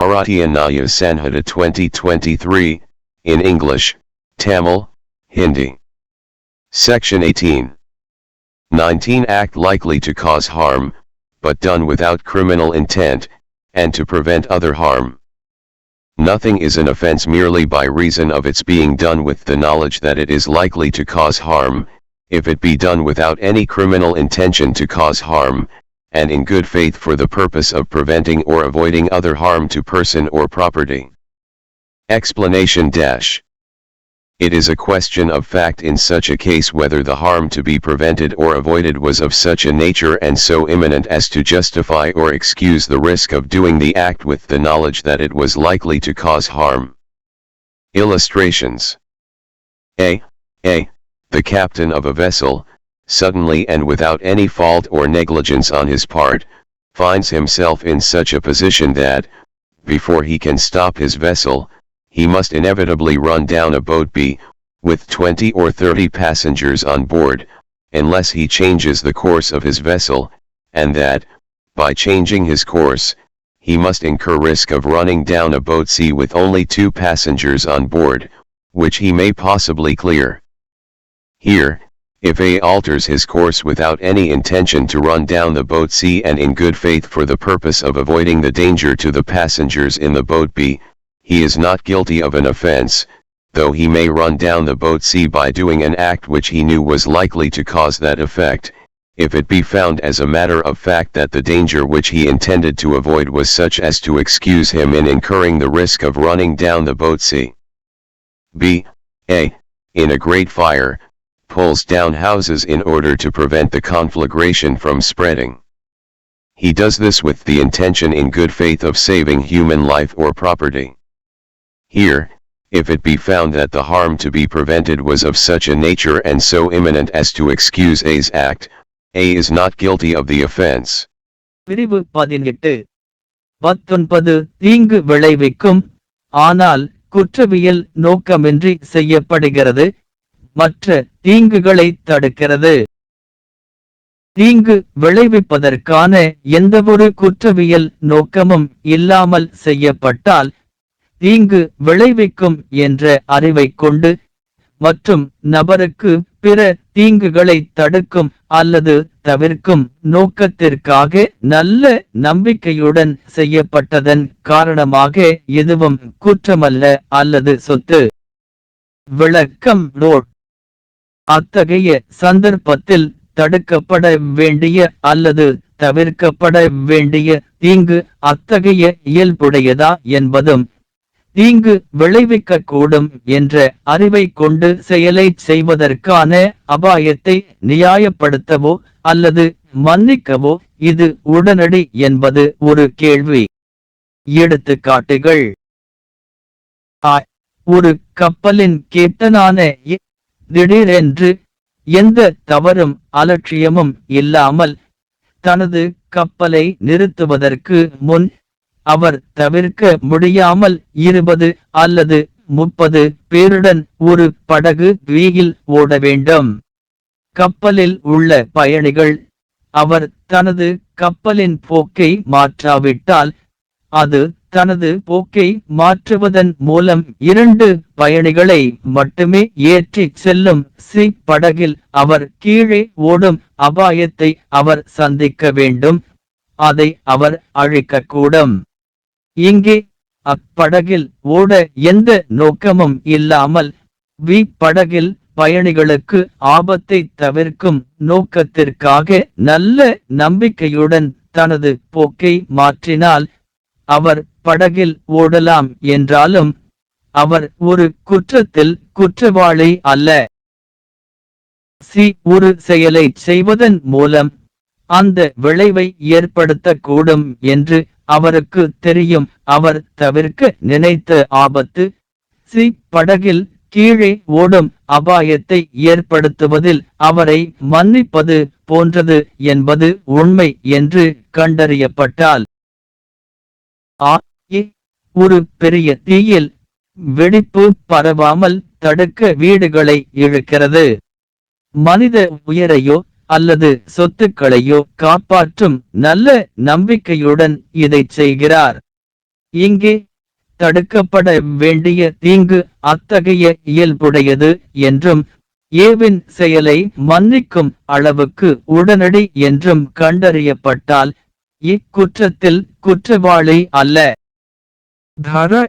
Bharatiya Nyaya Sanhita 2023, in English, Tamil, Hindi. Section 18. 19 Act likely to cause harm, but done without criminal intent, and to prevent other harm. Nothing is an offense merely by reason of its being done with the knowledge that it is likely to cause harm, if it be done without any criminal intention to cause harm, and in good faith for the purpose of preventing or avoiding other harm to person or property. Explanation dash. It is a question of fact in such a case whether the harm to be prevented or avoided was of such a nature and so imminent as to justify or excuse the risk of doing the act with the knowledge that it was likely to cause harm. Illustrations. A. The captain of a vessel, suddenly and without any fault or negligence on his part, finds himself in such a position that, before he can stop his vessel, he must inevitably run down a boat B, with 20 or 30 passengers on board, unless he changes the course of his vessel, and that, by changing his course, he must incur risk of running down a boat C with only 2 passengers on board, which he may possibly clear. Here, if A alters his course without any intention to run down the boat C and in good faith for the purpose of avoiding the danger to the passengers in the boat B, he is not guilty of an offense, though he may run down the boat C by doing an act which he knew was likely to cause that effect, if it be found as a matter of fact that the danger which he intended to avoid was such as to excuse him in incurring the risk of running down the boat C. B. A. In a great fire, pulls down houses in order to prevent the conflagration from spreading. He does this with the intention in good faith of saving human life or property. Here, if it be found that the harm to be prevented was of such a nature and so imminent as to excuse A's act, A is not guilty of the offense. பிரிவு 18. 19 தீங்கு விளைவிக்கும், ஆனால் குற்றவியல் நோக்கமின்றி செய்யப்படுகிறது, மற்ற தீங்குகளை தடுக்கிறது. தீங்கு விளைவிப்பதற்கான எந்தவொரு குற்றவியல் நோக்கமும் இல்லாமல் செய்யப்பட்டால், தீங்கு விளைவிக்கும் என்ற அறிவைக் கொண்டு, மற்றும் நபருக்கு பிற தீங்குகளை தடுக்கும் அல்லது தவிர்க்கும் நோக்கத்திற்காக நல்ல நம்பிக்கையுடன் செய்யப்பட்டதன் காரணமாக எதுவும் குற்றமல்ல அல்லது சொத்து. விளக்கம் நோட். அத்தகைய சந்தர்ப்பத்தில் தடுக்கப்பட வேண்டிய அல்லது தவிர்க்கப்பட வேண்டிய தீங்கு அத்தகைய இயல்புடையதா என்பதும், தீங்கு விளைவிக்கக்கூடும் என்ற அறிவை கொண்டு செயலை செய்வதற்கான அபாயத்தை நியாயப்படுத்தவோ அல்லது மன்னிக்கவோ இது உடனடி என்பது ஒரு கேள்வி. எடுத்துக்காட்டுகள். ஒரு கப்பலின் கேப்டனான திடீரென்று எந்த தவறும் அலட்சியமும் இல்லாமல் தனது கப்பலை நிறுத்துவதற்கு முன் அவர் தவிர்க்க முடியாமல் 20 அல்லது 30 பேருடன் ஒரு படகு வீயில் ஓட வேண்டும். கப்பலில் உள்ள பயணிகள் அவர் தனது கப்பலின் போக்கை மாற்றாவிட்டால், அது தனது போக்கை மாற்றுவதன் மூலம் 2 பயணிகளை மட்டுமே ஏற்றி செல்லும் சி படகில் அவர் கீழே ஓடும் அபாயத்தை அவர் சந்திக்க வேண்டும். அதை அவர் அழிக்கக்கூடும். இங்கே அப்படகில் ஓட எந்த நோக்கமும் இல்லாமல் வி படகில் பயணிகளுக்கு ஆபத்தை தவிர்க்கும் நோக்கத்திற்காக நல்ல நம்பிக்கையுடன் தனது போக்கை மாற்றினால், அவர் படகில் ஓடலாம் என்றாலும் அவர் ஒரு குற்றத்தில் குற்றவாளி அல்ல. சி ஒரு செயலை செய்வதன் மூலம் அந்த விளைவை ஏற்படுத்தக்கூடும் என்று அவருக்கு தெரியும். அவர் தவிர்க்க நினைத்த ஆபத்து சி படகில் கீழே ஓடும் அபாயத்தை ஏற்படுத்துவதில் அவரை மன்னிப்பது போன்றது என்பது உண்மை என்று கண்டறியப்பட்டால், ஒரு பெரிய தீயில் வெடிப்பு பரவாமல் தடுக்க வீடுகளை இழுக்கிறது. மனித உயிரையோ அல்லது சொத்துக்களையோ காப்பாற்றும் நல்ல நம்பிக்கையுடன் இதைச் செய்கிறார். இங்கே தடுக்கப்பட வேண்டிய தீங்கு அத்தகைய இயல்புடையது என்றும் ஏவின் செயலை மன்னிக்கும் அளவுக்கு உடனடி என்றும் கண்டறியப்பட்டால் இக்குற்றத்தில் குற்றவாளி அல்ல. धारा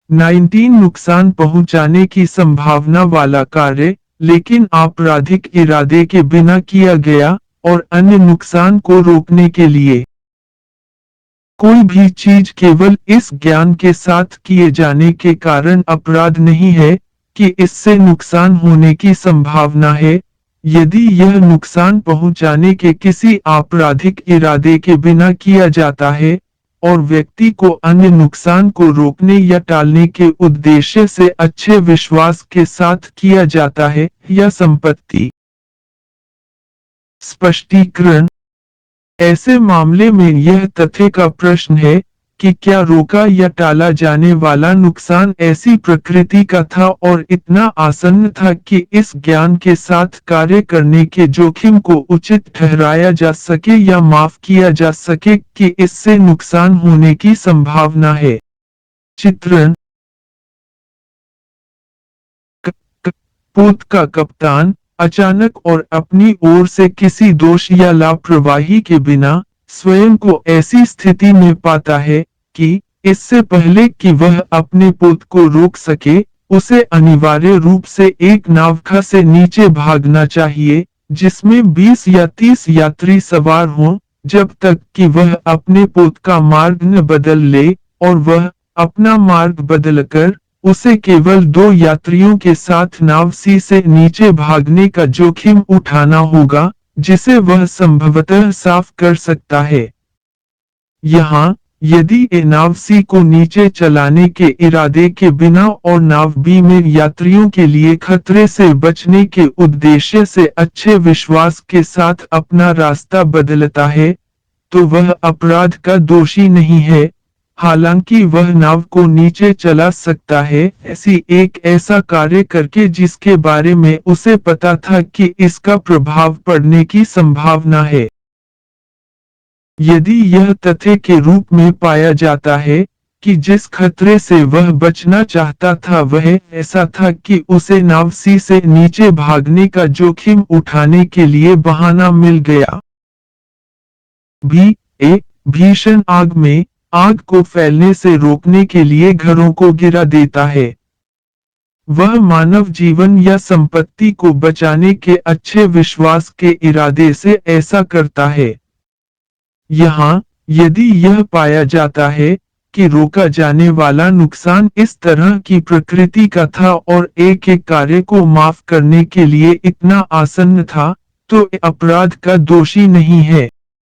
19 नुकसान पहुंचाने की संभावना वाला कार्य लेकिन आपराधिक इरादे के बिना किया गया और अन्य नुकसान को रोकने के लिए। कोई भी चीज केवल इस ज्ञान के साथ किए जाने के कारण अपराध नहीं है कि इससे नुकसान होने की संभावना है। यदि यह नुकसान पहुंचाने के किसी आपराधिक इरादे के बिना किया जाता है और व्यक्ति को अन्य नुकसान को रोकने या टालने के उद्देश्य से अच्छे विश्वास के साथ किया जाता है या संपत्ति। स्पष्टीकरण। ऐसे मामले में यह तथ्य का प्रश्न है कि क्या रोका या टाला जाने वाला नुकसान ऐसी प्रकृति का था और इतना आसन्न था कि इस ज्ञान के साथ कार्य करने के जोखिम को उचित ठहराया जा सके या माफ किया जा सके कि इससे नुकसान होने की संभावना है। चित्रण। पोत का कप्तान अचानक और अपनी ओर से किसी दोष या लापरवाही के बिना स्वयं को ऐसी स्थिति में पाता है कि इससे पहले कि वह अपने पोत को रोक सके उसे अनिवार्य रूप से एक नावखा से नीचे भागना चाहिए जिसमें 20 या 30 यात्री सवार हों जब तक कि वह अपने पोत का मार्ग न बदल ले और वह अपना मार्ग बदलकर उसे केवल 2 यात्रियों के साथ नाव सी से नीचे भागने का जोखिम उठाना होगा जिसे वह संभवतः साफ कर सकता है। यहाँ यदि ए नाव सी को नीचे चलाने के इरादे के बिना और नाव बी में यात्रियों के लिए खतरे से बचने के उद्देश्य से अच्छे विश्वास के साथ अपना रास्ता बदलता है तो वह अपराध का दोषी नहीं है। हालांकि वह नाव को नीचे चला सकता है ऐसा कार्य करके जिसके बारे में उसे पता था कि इसका प्रभाव पड़ने की संभावना है। यदि यह तथ्य के रूप में पाया जाता है कि जिस खतरे से वह बचना चाहता था वह ऐसा था कि उसे नाव सी से नीचे भागने का जोखिम उठाने के लिए बहाना मिल गया। भीषण आग में आग को फैलने से रोकने के लिए घरों को गिरा देता है। वह मानव जीवन या संपत्ति को बचाने के अच्छे विश्वास के इरादे से ऐसा करता है। यहाँ यदि यह पाया जाता है कि रोका जाने वाला नुकसान इस तरह की प्रकृति का था और एक कार्य को माफ करने के लिए इतना आसन्न था तो अपराध का दोषी नहीं है।